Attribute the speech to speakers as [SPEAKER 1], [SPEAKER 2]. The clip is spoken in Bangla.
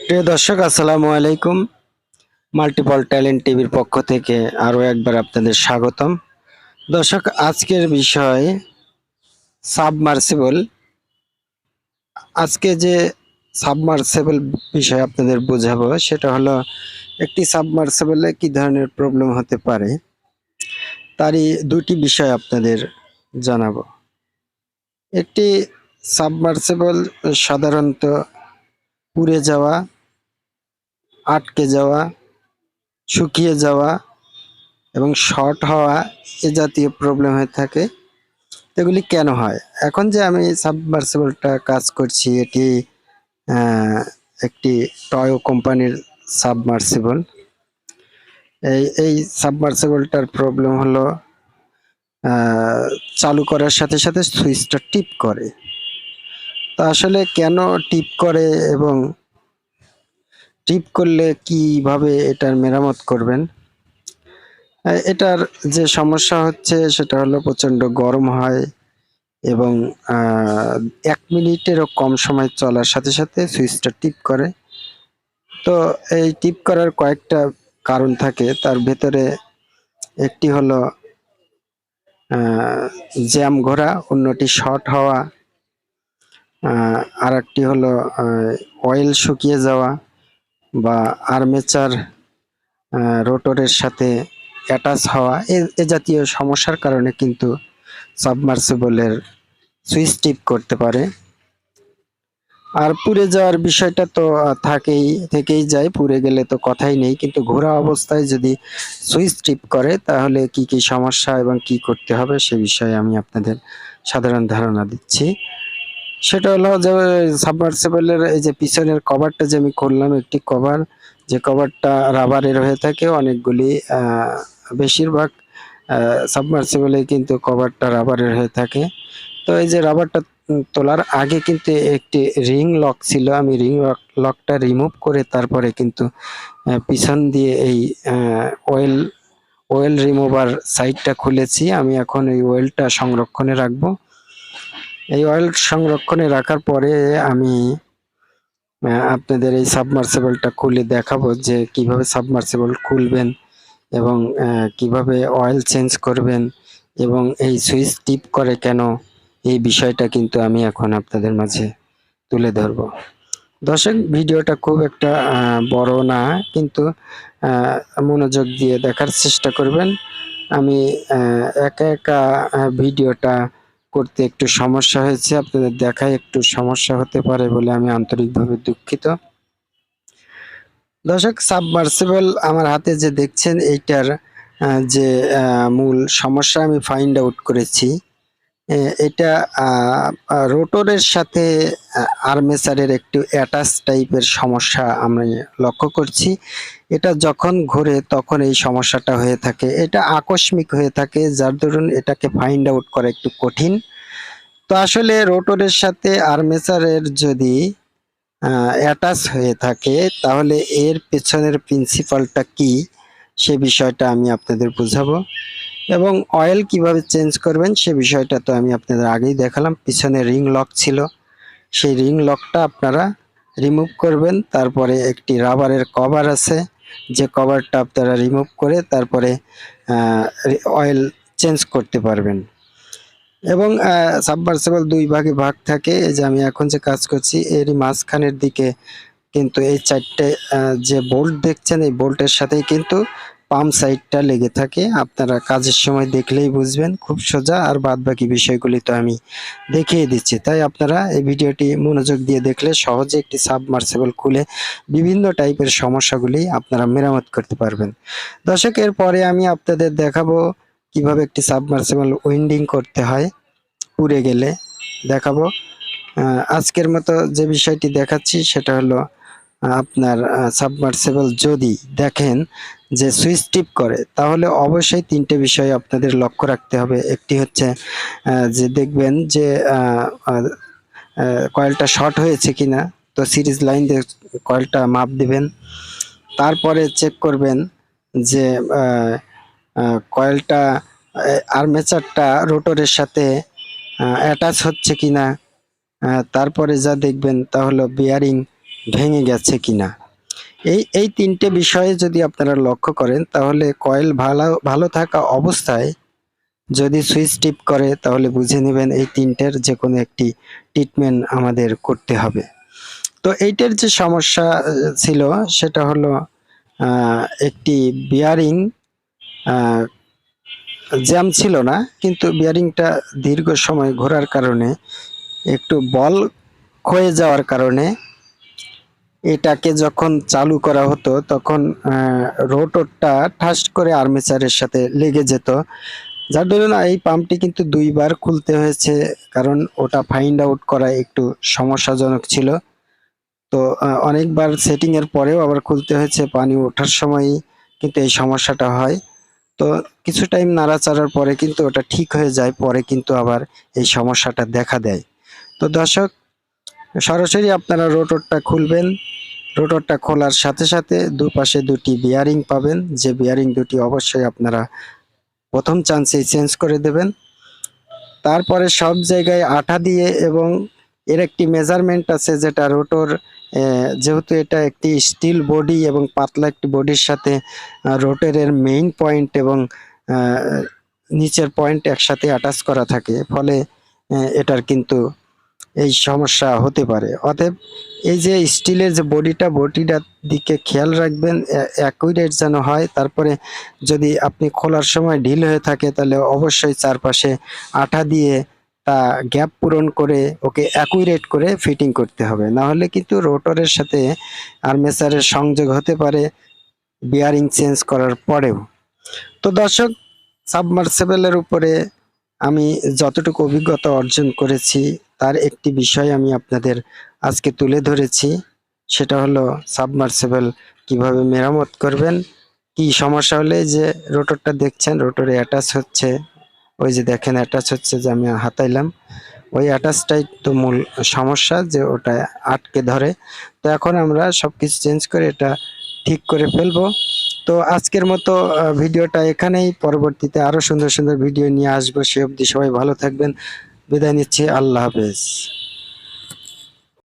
[SPEAKER 1] প্রিয় দর্শক, আসসালামু আলাইকুম। মাল্টিপল ট্যালেন্ট টিভির পক্ষ থেকে আরো একবার আপনাদের স্বাগতম। দর্শক, আজকের বিষয় সাবমার্সিবল। আজকে যে সাবমার্সিবল বিষয় আপনাদের বোঝাবো সেটা হলো একটি সাবমার্সিবলে কি ধরনের প্রবলেম হতে পারে, তারই দুটি বিষয় আপনাদের জানাবো। একটি সাবমার্সিবল সাধারণত পুড়ে যাওয়া, আটকে যাওয়া, শুকিয়ে যাওয়া এবং শর্ট হওয়া এ জাতীয় প্রবলেম হয়ে থাকে। এগুলি কেন হয়? এখন যে আমি সাবমার্সিবলটা কাজ করছি, এটি আহ, একটি টয়ো কোম্পানির সাবমার্সিবল। এই সাবমার্সিবলটার প্রবলেম হলো চালু করার সাথে সাথে সুইচটা টিপ করে। তা আসলে কেন টিপ করে এবং টিপ করলে কিভাবে এটার মেরামত করবেন? এটার যে সমস্যা হচ্ছে সেটা হলো প্রচন্ড গরম হয় এবং 1 মিনিটেরও কম সময় চলার সাথে সাথে সুইচটা টিপ করে। তো এই টিপ করার কয়েকটা কারণ থাকে, তার ভেতরে একটি হলো জ্যাম ঘোরা, অন্যটি শর্ট হওয়া, আর একটি হলো অয়েল শুকিয়ে যাওয়া বা আর্মেচার রোটরের সাথে অ্যাটাচ হওয়া। এ জাতীয় সমস্যার কারণে কিন্তু সাবমার্সিবলের সুইচ টিপ করতে পারে। আর পুড়ে যাওয়ার বিষয়টা তো থেকেই যায়, পুড়ে গেলে তো কথাই নেই। কিন্তু ঘোরা অবস্থায় যদি সুইচ টিপ করে তাহলে কি কি সমস্যা এবং কি করতে হবে সে বিষয়ে আমি আপনাদের সাধারণ ধারণা দিচ্ছি। সেটা হলো যে সাবমার্সিবলের এই যে পিছনের কভারটা যে আমি করলাম, একটি কভার, যে কভারটা রাবারের হয়ে থাকে অনেকগুলি, বেশিরভাগ সাবমার্সিবলে কিন্তু কভারটা রাবারের হয়ে থাকে। তো এই যে রাবারটা তোলার আগে কিন্তু একটি রিং লক ছিল, আমি রিং লকটা রিমুভ করে তারপরে কিন্তু পিছন দিয়ে এই অয়েল অয়েল রিমুভার সাইডটা খুলেছি। আমি এখন এই অয়েলটা সংরক্ষণে রাখবো। এই অয়েল সংরক্ষণে রাখার পরে আমি আপনাদের এই সাবমার্সিবলটা খুলে দেখাবো যে কিভাবে সাবমার্সিবল খুলবেন এবং কিভাবে অয়েল চেঞ্জ করবেন এবং এই সুইচ টিপ করে কেন, এই বিষয়টা কিন্তু আমি এখন আপনাদের মাঝে তুলে ধরবো। দর্শক, ভিডিওটা খুব একটা বড় না, কিন্তু মনোযোগ দিয়ে দেখার চেষ্টা করবেন। আমি একা একা ভিডিওটা করতে একটু সমস্যা হয়েছে, আপনাদের দেখায় একটু সমস্যা হতে পারে বলে আমি আন্তরিকভাবে দুঃখিত। দর্শক, সাবমার্সিবল আমার হাতে যে দেখছেন এইটার যে মূল সমস্যা আমি ফাইন্ড আউট করেছি। এটা রোটরের সাথে আর্মেচারের একটু অ্যাটাচ টাইপের সমস্যা আমি লক্ষ্য করছি। এটা যখন ঘোরে তখন এই সমস্যাটা হয়ে থাকে। এটা আকস্মিক হয়ে থাকে, যার দরুন এটাকে ফাইন্ড আউট করা একটু কঠিন। তো আসলে রোটরের সাথে আর্মেচারের যদি অ্যাটাচ হয়ে থাকে তাহলে এর পেছনের প্রিন্সিপালটা কি সে বিষয়টা আমি আপনাদের বুঝাবো। এবং অয়েল কিভাবে চেঞ্জ করবেন সে বিষয়টা তো আমি আপনাদের আগেই দেখালাম। পিছনে রিং লক ছিল, সেই রিং লকটা আপনারা রিমুভ করবেন। তারপরে একটি রাবারের কভার আছে, যে কভারটা আপনারা রিমুভ করে তারপরে অয়েল চেঞ্জ করতে পারবেন। এবং সাবমার্সিবল দুই ভাগে ভাগ থাকে। এই যে আমি এখন যে কাজ করছি এরই মাঝখানের দিকে কিন্তু এই চারটে যে বোল্ট দেখছেন, এই বোল্টের সাথেই কিন্তু পাম্প সাইডটা লেগে থাকে। আপনারা কাজের সময় দেখলেই বুঝবেন, খুব সোজা। আর বাদ বাকি বিষয়গুলি তো আমি দেখিয়ে দিচ্ছি, তাই আপনারা এই ভিডিওটি মনোযোগ দিয়ে দেখলে সহজে একটি সাবমার্সিবল খুলে বিভিন্ন টাইপের সমস্যাগুলি আপনারা মেরামত করতে পারবেন। দর্শক, এরপরে আমি আপনাদের দেখাবো কিভাবে একটি সাবমার্সিবল উইন্ডিং করতে হয় পুড়ে গেলে, দেখাবো। আজকের মতো যে বিষয়টি দেখাচ্ছি সেটা হলো আপনার সাবমার্সিবল যদি দেখেন যে সুইচ টিপ করে তাহলে অবশ্যই তিনটে বিষয় আপনাদের লক্ষ্য রাখতে হবে। একটি হচ্ছে যে দেখবেন যে কয়েলটা শর্ট হয়েছে কিনা, তো সিরিজ লাইন দিয়ে কয়েলটা মাপ দিবেন। তারপরে চেক করবেন যে কয়েলটা আর্মেচারটা রোটরের সাথে অ্যাটাচ হচ্ছে কিনা। তারপরে যা দেখবেন তা হলো বিয়ারিং ভেঙে গেছে কিনা। এই তিনটে বিষয়ে যদি আপনারা লক্ষ্য করেন তাহলে কয়েল ভালো ভালো থাকা অবস্থায় যদি সুইচ টিপ করে তাহলে বুঝে নেবেন এই তিনটের যে কোনো একটি ট্রিটমেন্ট আমাদের করতে হবে। তো এইটার যে সমস্যা ছিল সেটা হলো একটি বিয়ারিং জ্যাম ছিল না, কিন্তু বিয়ারিংটা দীর্ঘ সময় ঘোরার কারণে একটু বল ক্ষয়ে যাওয়ার কারণে এটাকে যখন চালু করা হতো তখন রোটরটা ঠাস করে আর্মেচারের সাথে লেগে যেত, যার দরুন এই পাম্পটি কিন্তু দুইবার খুলতে হয়েছে, কারণ ওটা ফাইন্ড আউট করা একটু সমস্যাজনক ছিল। তো অনেকবার সেটিং এর পরেও আবার খুলতে হয়েছে, পানি ওঠার সময় কিন্তু এই সমস্যাটা হয়। তো কিছু টাইম নাড়াচাড়ার পরে কিন্তু ওটা ঠিক হয়ে যায়, পরে কিন্তু আবার এই সমস্যাটা দেখা দেয়। তো দর্শক, সরাসরি আপনারা রোটরটা খুলবেন, রোটরটা খোলার সাথে সাথে দুপাশে দুটি বিয়ারিং পাবেন, যে বিয়ারিং দুটি অবশ্যই আপনারা প্রথম চান্সেই চেঞ্জ করে দেবেন। তারপরে সব জায়গায় আঠা দিয়ে, এবং এর একটি মেজারমেন্ট আছে যেটা রোটর, যেহেতু এটা একটি স্টিল বডি এবং পাতলা একটি বডির সাথে রোটরের মেইন পয়েন্ট এবং নিচের পয়েন্ট একসাথে অ্যাটাচ করা থাকে, ফলে এটার কিন্তু এই সমস্যা হতে পারে। অতএব এই যে স্টিলের যে বডিটার দিকে খেয়াল রাখবেন, অ্যাকুরেট যেন হয়। তারপরে যদি আপনি খোলার সময় ঢিল হয়ে থাকে তাহলে অবশ্যই চারপাশে আঠা দিয়ে তা গ্যাপ পূরণ করে ওকে অ্যাকুরেট করে ফিটিং করতে হবে, না হলে কিন্তু রোটরের সাথে আর্মেচারের সংযোগ হতে পারে বিয়ারিং চেঞ্জ করার পরেও। তো দর্শক, সাবমার্সিবলের উপরে আমি যতটুকু অভিজ্ঞতা অর্জন করেছি তার একটি বিষয় আমি আপনাদের আজকে তুলে ধরেছি, সেটা হলো সাবমার্সিবল কিভাবে মেরামত করবেন। কি সমস্যা হলে যে রোটরটা দেখছেন রোটরে অ্যাটাচ হচ্ছে, ওই যে দেখেন অ্যাটাচ হচ্ছে, যে আমি হাতাইলাম, ওই অ্যাটাচটাই তো মূল সমস্যা, যে ওটা আটকে ধরে। তো এখন আমরা সবকিছু চেঞ্জ করে এটা ঠিক করে ফেলবো। তো আজকের মতো ভিডিওটা এখানেই, পরবর্তীতে আরো সুন্দর সুন্দর ভিডিও নিয়ে আসবো। সে অবধি সবাই ভালো থাকবেন, বিদায় নিচ্ছি, আল্লাহ হাফেজ।